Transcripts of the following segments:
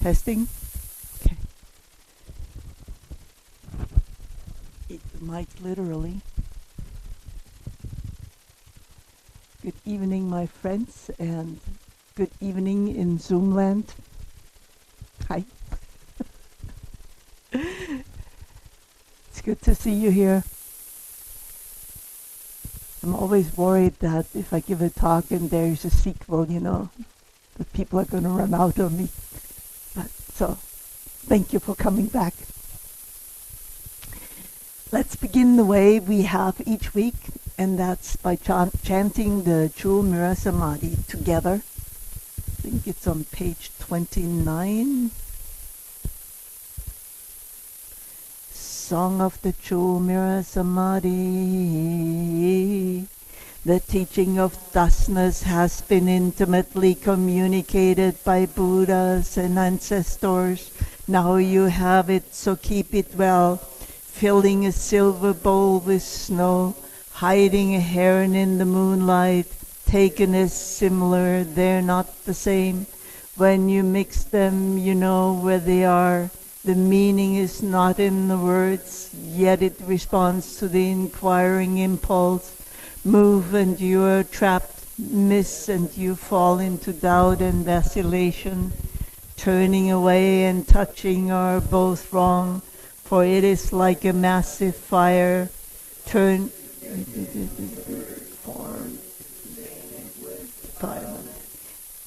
Testing? Okay. Eat the mic literally. Good evening, my friends, and good evening in Zoom land. Hi. It's good to see you here. I'm always worried that if I give a talk and there's a sequel, that people are going to run out of me. So, thank you for coming back. Let's begin the way we have each week, and that's by chanting the Jewel Mirror Samadhi together. I think it's on page 29. Song of the Jewel Mirror Samadhi. The teaching of thusness has been intimately communicated by Buddhas and ancestors. Now you have it, so keep it well. Filling a silver bowl with snow, hiding a heron in the moonlight, taken as similar, they're not the same. When you mix them, you know where they are. The meaning is not in the words, yet it responds to the inquiring impulse. Move and you are trapped, miss and you fall into doubt and vacillation. Turning away and touching are both wrong, for it is like a massive fire.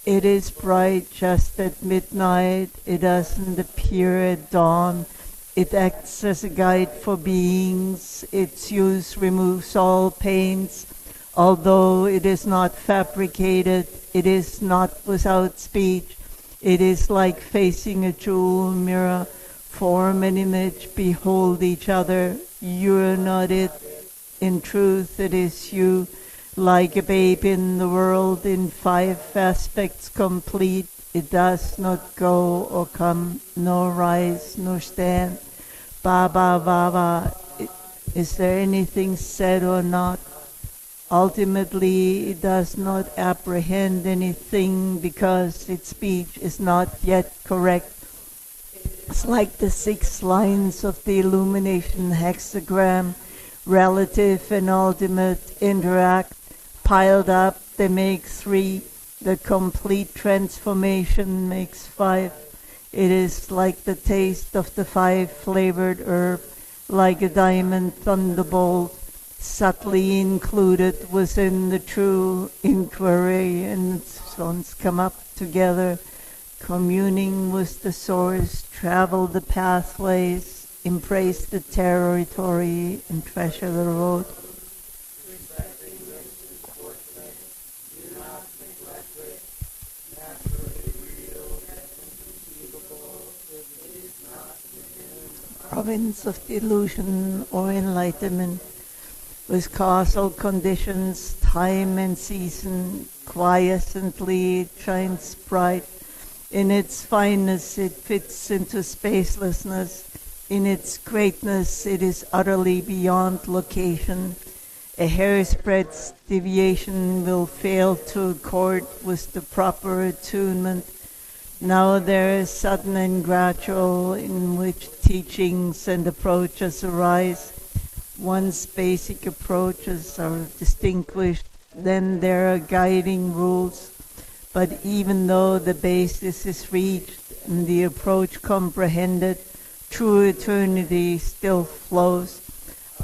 It is bright just at midnight, it doesn't appear at dawn. It acts as a guide for beings, its use removes all pains. Although it is not fabricated, it is not without speech. It is like facing a jewel mirror. Form and image behold each other. You are not it. In truth, it is you. Like a babe in the world, in 5 aspects complete. It does not go or come, nor rise, nor stand. Baba, Baba, is there anything said or not? Ultimately, it does not apprehend anything because its speech is not yet correct. It's like the 6 lines of the illumination hexagram, relative and ultimate interact, piled up, they make 3. The complete transformation makes 5. It is like the taste of the 5 flavored herb, like a diamond thunderbolt, subtly included within the true inquiry, and sons come up together, communing with the source, travel the pathways, embrace the territory, and treasure the road. Province of delusion or enlightenment, with causal conditions, time and season, quiescently it shines bright. In its fineness it fits into spacelessness. In its greatness it is utterly beyond location. A hair's breadth deviation will fail to accord with the proper attunement. Now there is sudden and gradual in which teachings and approaches arise. Once basic approaches are distinguished, then there are guiding rules. But even though the basis is reached and the approach comprehended, true eternity still flows,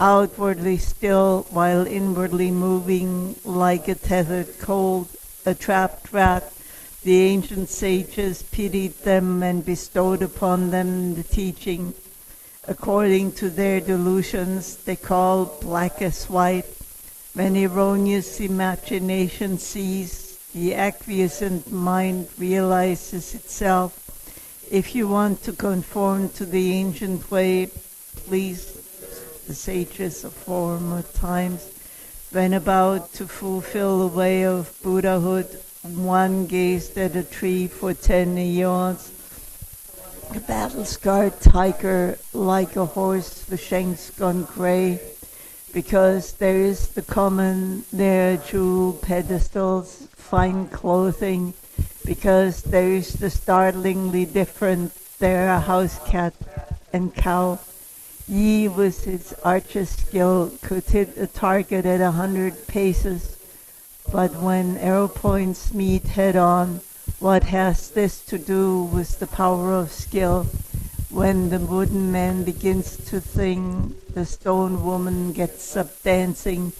outwardly still while inwardly moving like a tethered colt, a trapped rat. The ancient sages pitied them and bestowed upon them the teaching. According to their delusions, they call black as white. When erroneous imagination sees, the acquiescent mind realizes itself. If you want to conform to the ancient way, please the sages of former times, when about to fulfill the way of Buddhahood, one gazed at a tree for 10 eons. A battle-scarred tiger, like a horse, the shanks gone grey, because there is the common, there are jewel pedestals, fine clothing, because there's the startlingly different. There are house cat and cow. Yi with his archer's skill could hit a target at 100 paces, but when arrow points meet head on, what has this to do with the power of skill? When the wooden man begins to sing, the stone woman gets up dancing.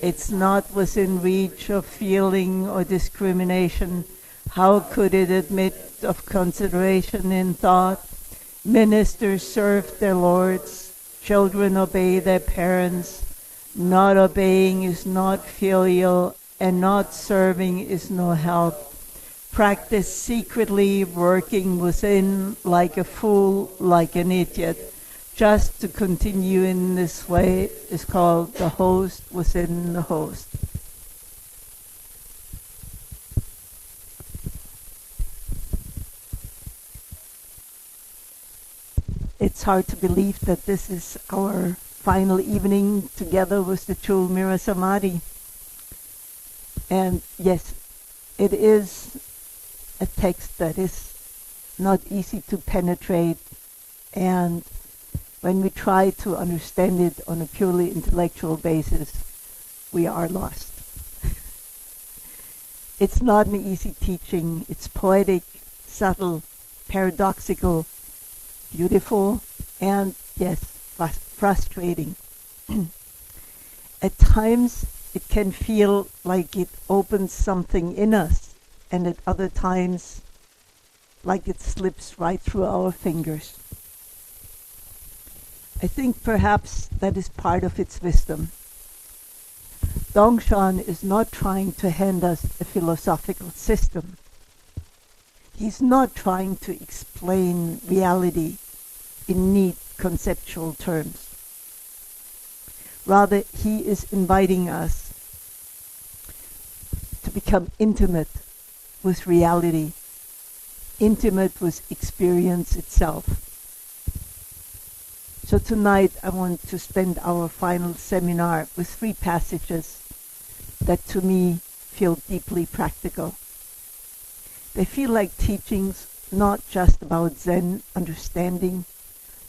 It's not within reach of feeling or discrimination. How could it admit of consideration in thought? Ministers serve their lords, children obey their parents. Not obeying is not filial, and not serving is no help. Practice secretly, working within like a fool, like an idiot. Just to continue in this way is called the host within the host. It's hard to believe that this is our final evening together with the True Mirror Samadhi. And yes, it is a text that is not easy to penetrate, and when we try to understand it on a purely intellectual basis, we are lost. It's not an easy teaching. It's poetic, subtle, paradoxical, beautiful, and yes, frustrating. At times it can feel like it opens something in us, and at other times like it slips right through our fingers. I think perhaps that is part of its wisdom. Dongshan is not trying to hand us a philosophical system. He's not trying to explain reality in neat conceptual terms. Rather, he is inviting us to become intimate with reality, intimate with experience itself. So tonight I want to spend our final seminar with 3 passages that to me feel deeply practical. They feel like teachings not just about Zen understanding,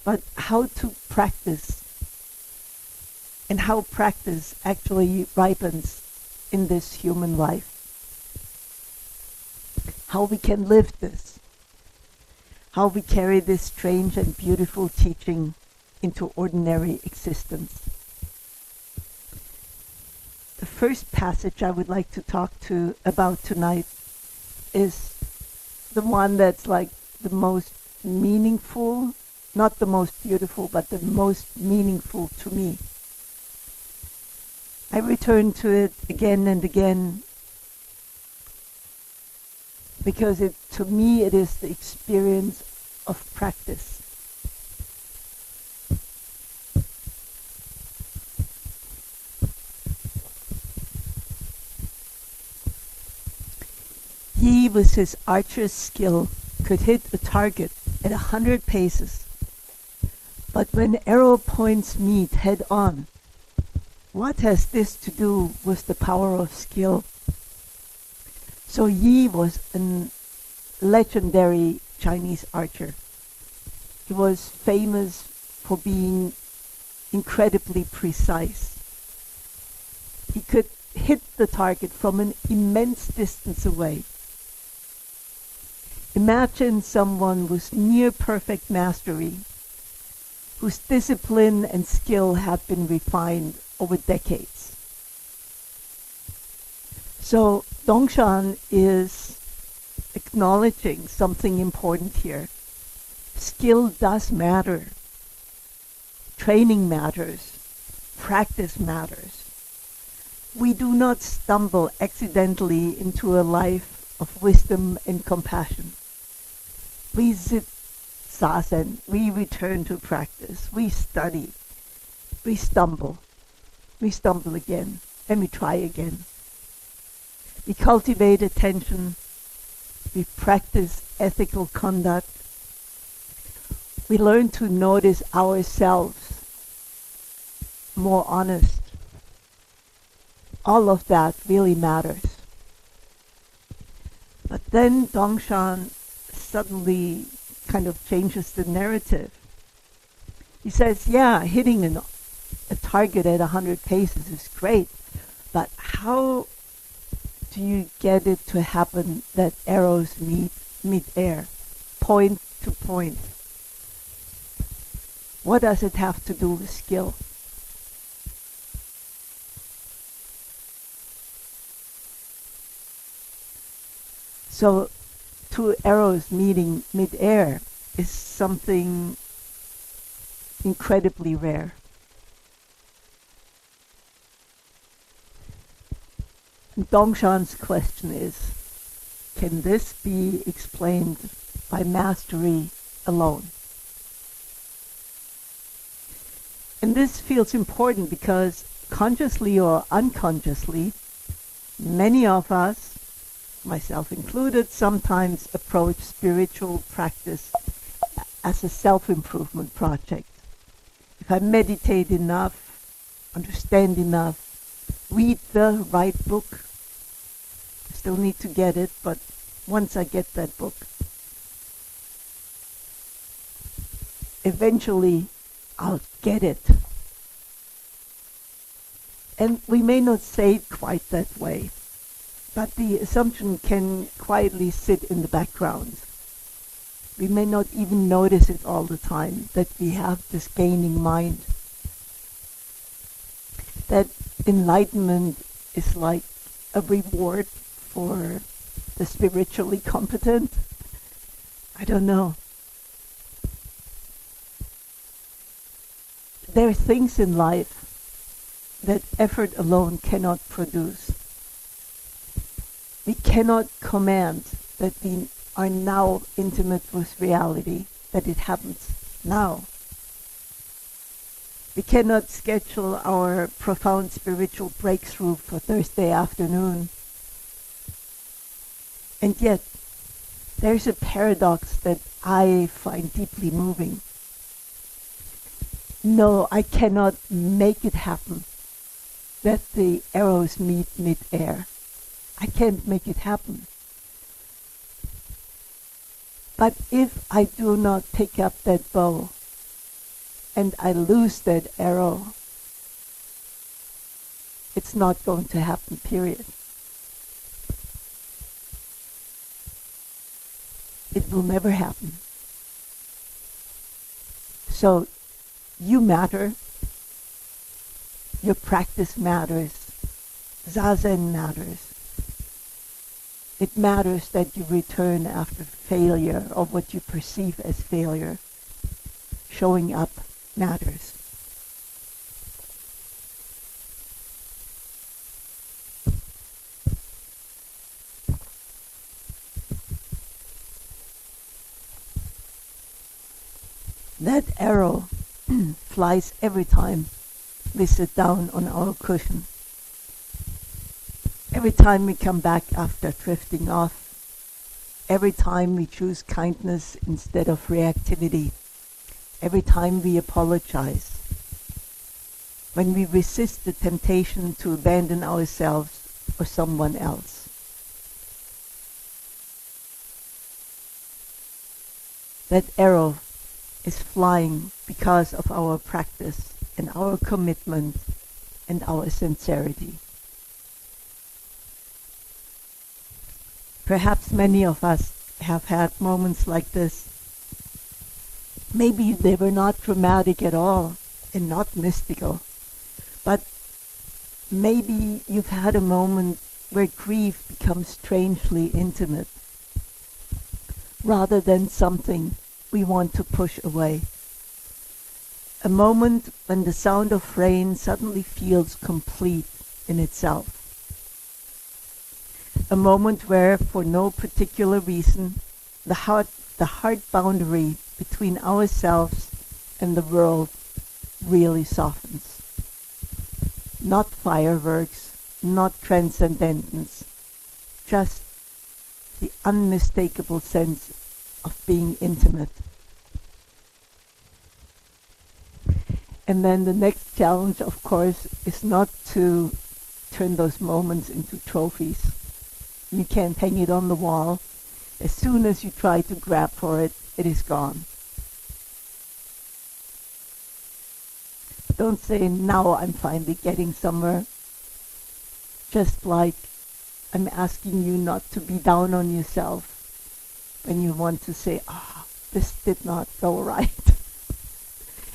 but how to practice, and how practice actually ripens in this human life. How we can live this, how we carry this strange and beautiful teaching into ordinary existence. The first passage I would like to talk about tonight is the one that's like the most meaningful, not the most beautiful, but the most meaningful to me. I return to it again and again because to me it is the experience of practice. He, with his archer's skill, could hit a target at 100 paces. But when arrow points meet head on, what has this to do with the power of skill? So Yi was a legendary Chinese archer. He was famous for being incredibly precise. He could hit the target from an immense distance away. Imagine someone with near perfect mastery, whose discipline and skill have been refined over decades. So Dongshan is acknowledging something important here. Skill does matter. Training matters. Practice matters. We do not stumble accidentally into a life of wisdom and compassion. We sit zazen, we return to practice, we study, we stumble again, and we try again. We cultivate attention, we practice ethical conduct, we learn to notice ourselves more honest. All of that really matters. But then Dongshan suddenly kind of changes the narrative. He says, yeah, hitting a target at 100 paces is great, but how do you get it to happen that arrows meet mid-air, point to point? What does it have to do with skill? So, two arrows meeting mid-air is something incredibly rare. Dongshan's question is, can this be explained by mastery alone? And this feels important because consciously or unconsciously, many of us, myself included, sometimes approach spiritual practice as a self-improvement project. If I meditate enough, understand enough, read the right book, I still need to get it, but once I get that book, eventually I'll get it. And we may not say it quite that way, but the assumption can quietly sit in the background. We may not even notice it all the time, that we have this gaining mind. That enlightenment is like a reward for the spiritually competent. I don't know. There are things in life that effort alone cannot produce. We cannot command that we are now intimate with reality, that it happens now. We cannot schedule our profound spiritual breakthrough for Thursday afternoon. And yet, there's a paradox that I find deeply moving. No, I cannot make it happen that the arrows meet mid-air. I can't make it happen. But if I do not pick up that bow and I lose that arrow, it's not going to happen, period. It will never happen. So, you matter. Your practice matters. Zazen matters. It matters that you return after failure or what you perceive as failure. Showing up matters. That arrow flies every time we sit down on our cushion. Every time we come back after drifting off. Every time we choose kindness instead of reactivity. Every time we apologize. When we resist the temptation to abandon ourselves or someone else. That arrow is flying because of our practice and our commitment and our sincerity. Perhaps many of us have had moments like this. Maybe they were not dramatic at all and not mystical, but maybe you've had a moment where grief becomes strangely intimate, rather than something we want to push away. A moment when the sound of rain suddenly feels complete in itself. A moment where, for no particular reason, the heart boundary between ourselves and the world really softens. Not fireworks, not transcendence, just the unmistakable sense of being intimate. And then the next challenge, of course, is not to turn those moments into trophies. You can't hang it on the wall. As soon as you try to grab for it, it is gone. Don't say, now I'm finally getting somewhere. Just like I'm asking you not to be down on yourself when you want to say, this did not go right.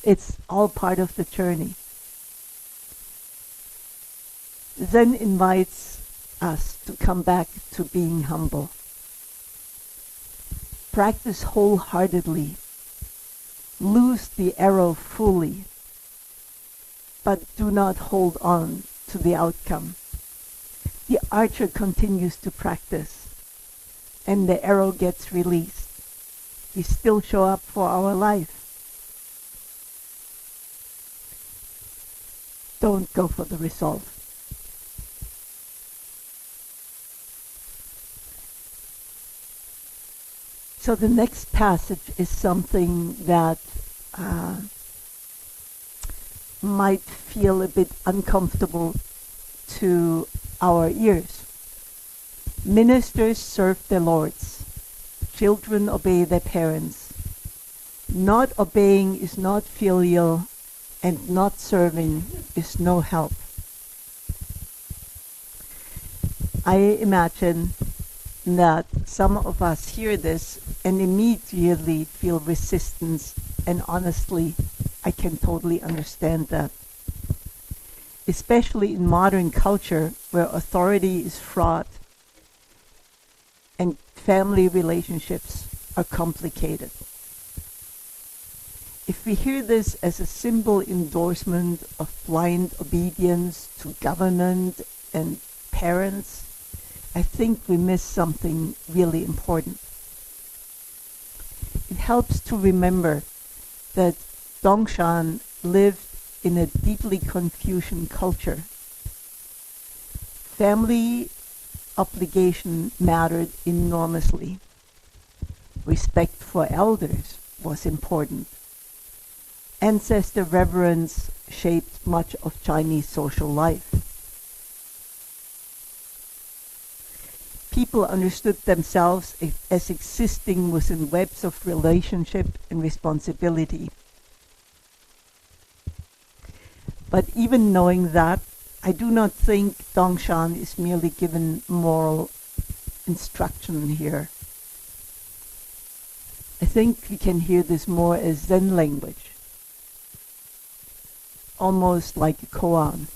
It's all part of the journey. Zen invites us to come back to being humble. Practice wholeheartedly. Lose the arrow fully, but do not hold on to the outcome. The archer continues to practice, and the arrow gets released. We still show up for our life. Don't go for the result. So the next passage is something that might feel a bit uncomfortable to our ears. Ministers serve their lords. Children obey their parents. Not obeying is not filial, and not serving is no help. I imagine that some of us hear this and immediately feel resistance, and honestly, I can totally understand that. Especially in modern culture where authority is fraught and family relationships are complicated. If we hear this as a simple endorsement of blind obedience to government and parents, I think we miss something really important. It helps to remember that Dongshan lived in a deeply Confucian culture. Family obligation mattered enormously. Respect for elders was important. Ancestor reverence shaped much of Chinese social life. People understood themselves as existing within webs of relationship and responsibility. But even knowing that, I do not think Dongshan is merely given moral instruction here. I think we can hear this more as Zen language, almost like a koan.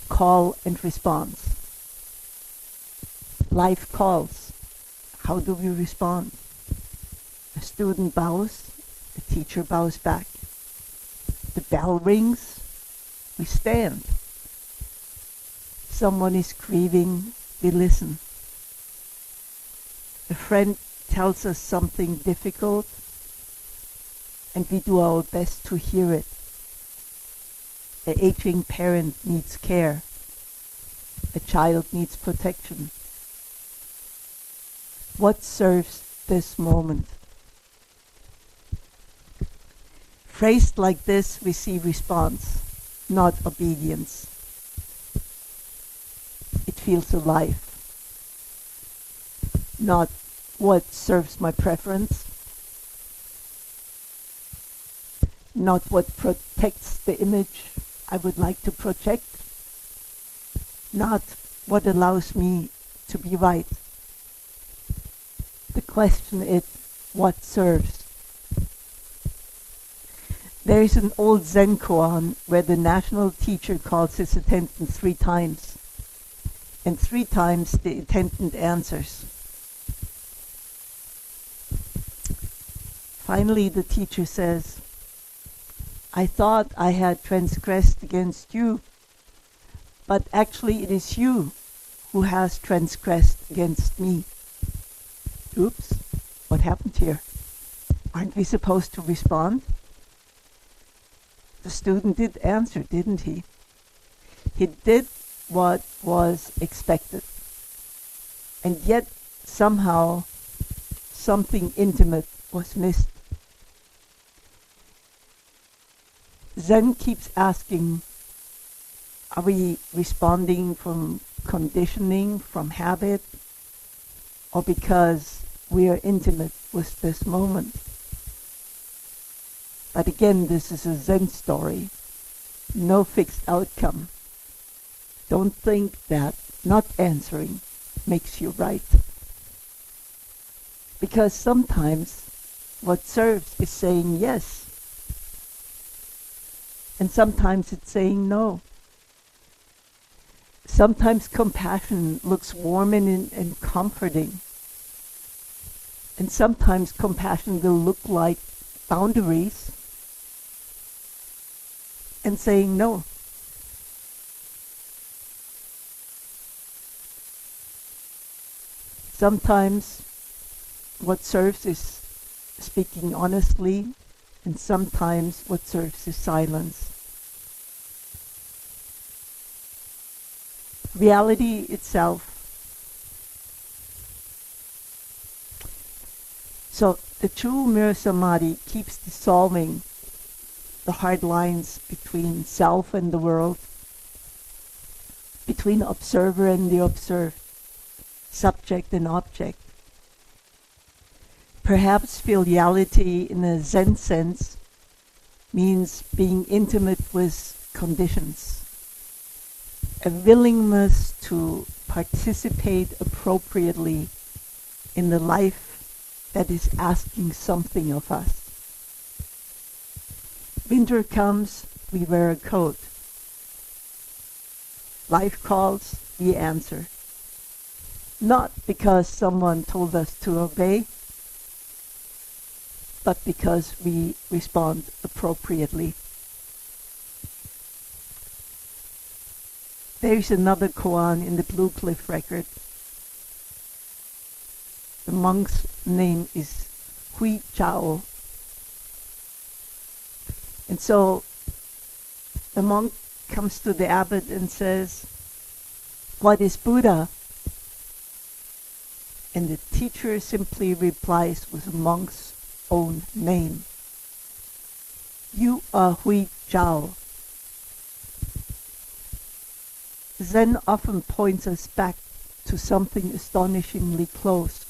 Call and response. Life calls. How do we respond? A student bows, a teacher bows back. The bell rings, we stand. Someone is grieving, we listen. A friend tells us something difficult, and we do our best to hear it. An aging parent needs care. A child needs protection. What serves this moment? Phrased like this, we see response, not obedience. It feels alive. Not what serves my preference. Not what protects the image I would like to project. Not what allows me to be right. The question is, what serves? There is an old Zen koan where the national teacher calls his attendant 3 times, and 3 times the attendant answers. Finally, the teacher says, I thought I had transgressed against you, but actually it is you who has transgressed against me. Oops, what happened here? Aren't we supposed to respond? The student did answer, didn't he? He did what was expected. And yet, somehow, something intimate was missed. Zen keeps asking, are we responding from conditioning from habit, or because we are intimate with this moment. But again, this is a Zen story. No fixed outcome. Don't think that not answering makes you right. Because sometimes what serves is saying yes. And sometimes it's saying no. Sometimes compassion looks warm and comforting. And sometimes compassion will look like boundaries and saying no. Sometimes what serves is speaking honestly, and sometimes what serves is silence. Reality itself. So the true mirror samadhi keeps dissolving the hard lines between self and the world, between observer and the observed, subject and object. Perhaps filiality in a Zen sense means being intimate with conditions, a willingness to participate appropriately in the life that is asking something of us. Winter comes, we wear a coat. Life calls, we answer. Not because someone told us to obey, but because we respond appropriately. There is another koan in the Blue Cliff record. The monk's name is Hui Chao. And so the monk comes to the abbot and says, "What is Buddha?" And the teacher simply replies with the monk's own name. "You are Hui Chao." Zen often points us back to something astonishingly close.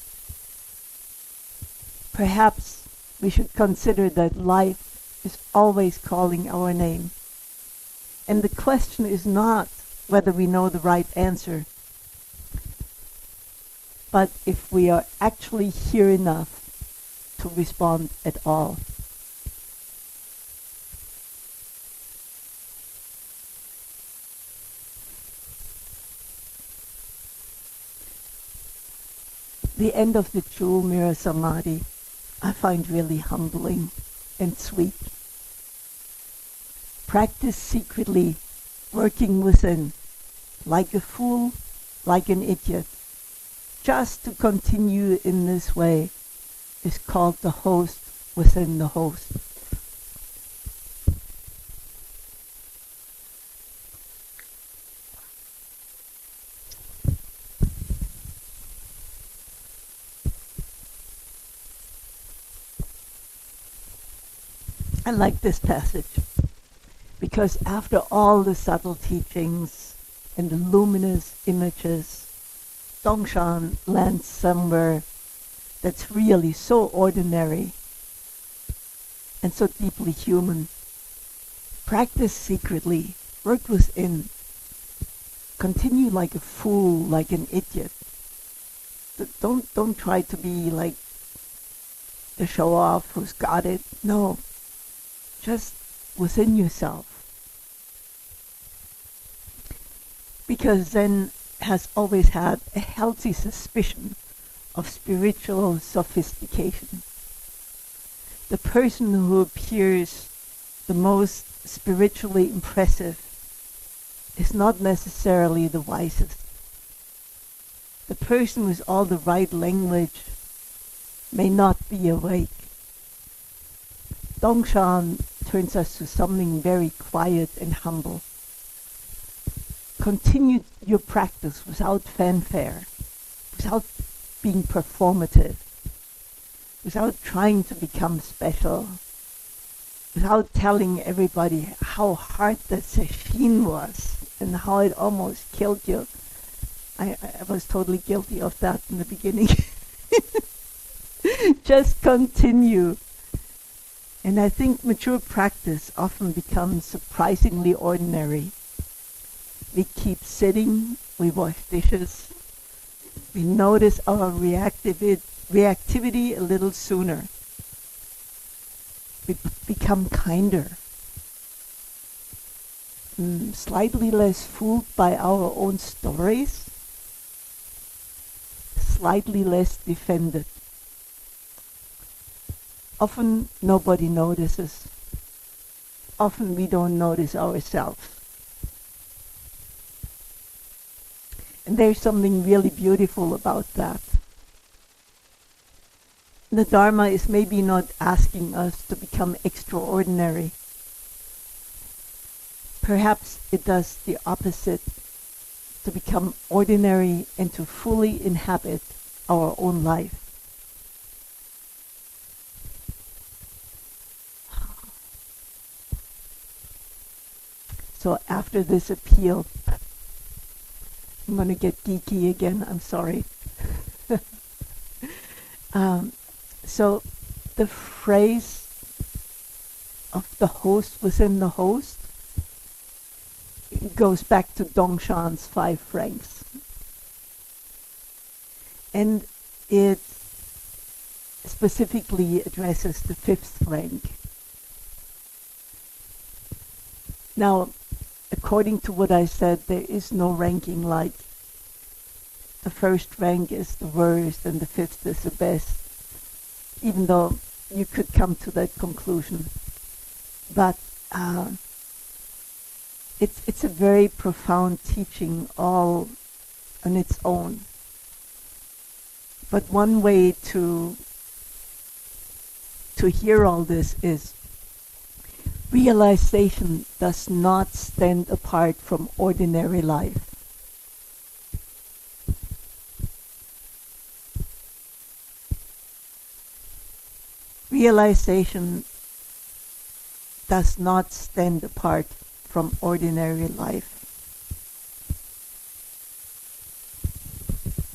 Perhaps we should consider that life is always calling our name. And the question is not whether we know the right answer, but if we are actually here enough to respond at all. The end of the Jewel Mirror Samadhi I find really humbling and sweet. Practice secretly, working within, like a fool, like an idiot. Just to continue in this way is called the host within the host. I like this passage because after all the subtle teachings and the luminous images, Dongshan lands somewhere that's really so ordinary and so deeply human. Practice secretly, work within, continue like a fool, like an idiot. Don't try to be like the show-off who's got it. No. Just within yourself. Because Zen has always had a healthy suspicion of spiritual sophistication. The person who appears the most spiritually impressive is not necessarily the wisest. The person with all the right language may not be awake. Dongshan turns us to something very quiet and humble. Continue your practice without fanfare, without being performative, without trying to become special, without telling everybody how hard that sesshin was and how it almost killed you. I was totally guilty of that in the beginning. Just continue. And I think mature practice often becomes surprisingly ordinary. We keep sitting, we wash dishes, we notice our reactivity a little sooner. We become kinder, slightly less fooled by our own stories, slightly less defended. Often nobody notices. Often we don't notice ourselves. And there's something really beautiful about that. The Dharma is maybe not asking us to become extraordinary. Perhaps it does the opposite, to become ordinary and to fully inhabit our own life. So after this appeal, I'm going to get geeky again, I'm sorry. So the phrase of the host within the host goes back to Dongshan's 5 francs. And it specifically addresses the 5th rank. Now, according to what I said, there is no ranking like the 1st rank is the worst and the 5th is the best, even though you could come to that conclusion. But it's a very profound teaching all on its own. But one way to hear all this is realization does not stand apart from ordinary life. Realization does not stand apart from ordinary life.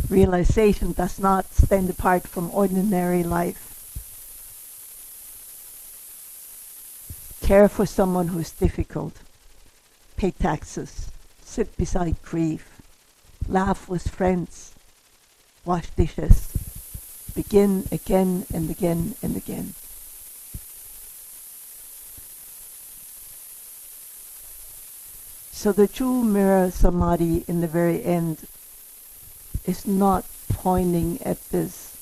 Realization does not stand apart from ordinary life. Care for someone who's difficult. Pay taxes. Sit beside grief. Laugh with friends. Wash dishes. Begin again and again and again. So the true mirror samadhi in the very end is not pointing at this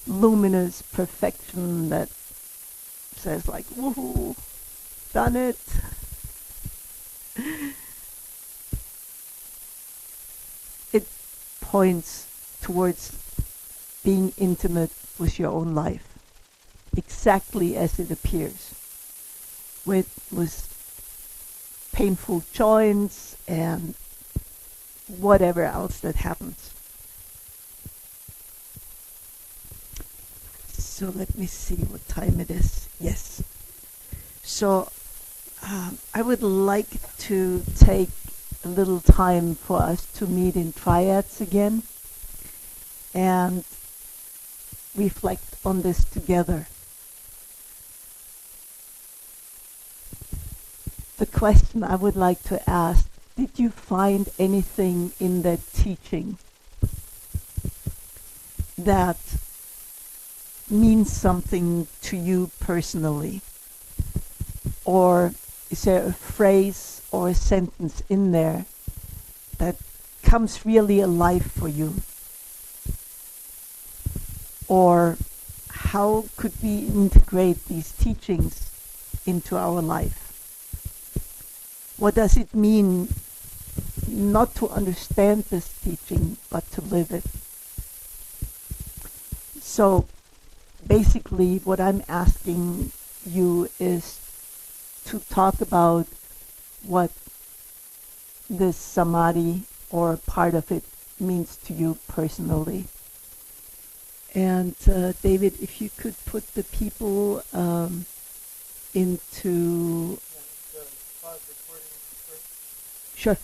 luminous perfection that says like, woohoo, done it. It points towards being intimate with your own life, exactly as it appears, with painful joints and whatever else that happens. So let me see what time it is. Yes. So I would like to take a little time for us to meet in triads again and reflect on this together. The question I would like to ask, did you find anything in that teaching that means something to you personally? Or is there a phrase or a sentence in there that comes really alive for you? Or how could we integrate these teachings into our life? What does it mean not to understand this teaching, but to live it? So basically what I'm asking you is to talk about what this samadhi or part of it means to you personally. And David, if you could put the people into... Sure.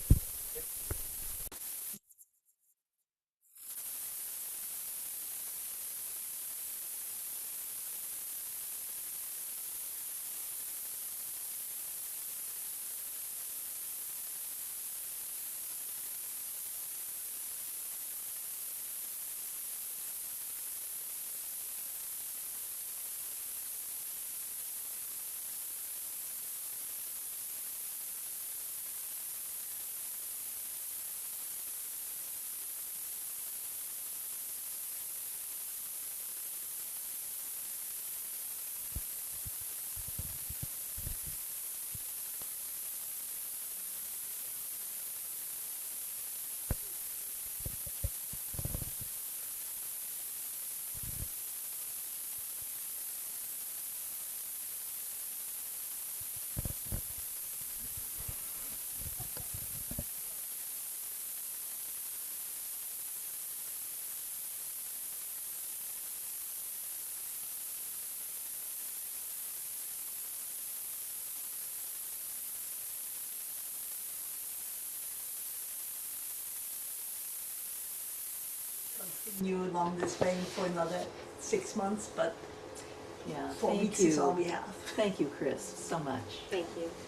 continue along this vein for another 6 months, but Yeah, 4 thank weeks you. is all we have. Thank you, Chris, so much. Thank you.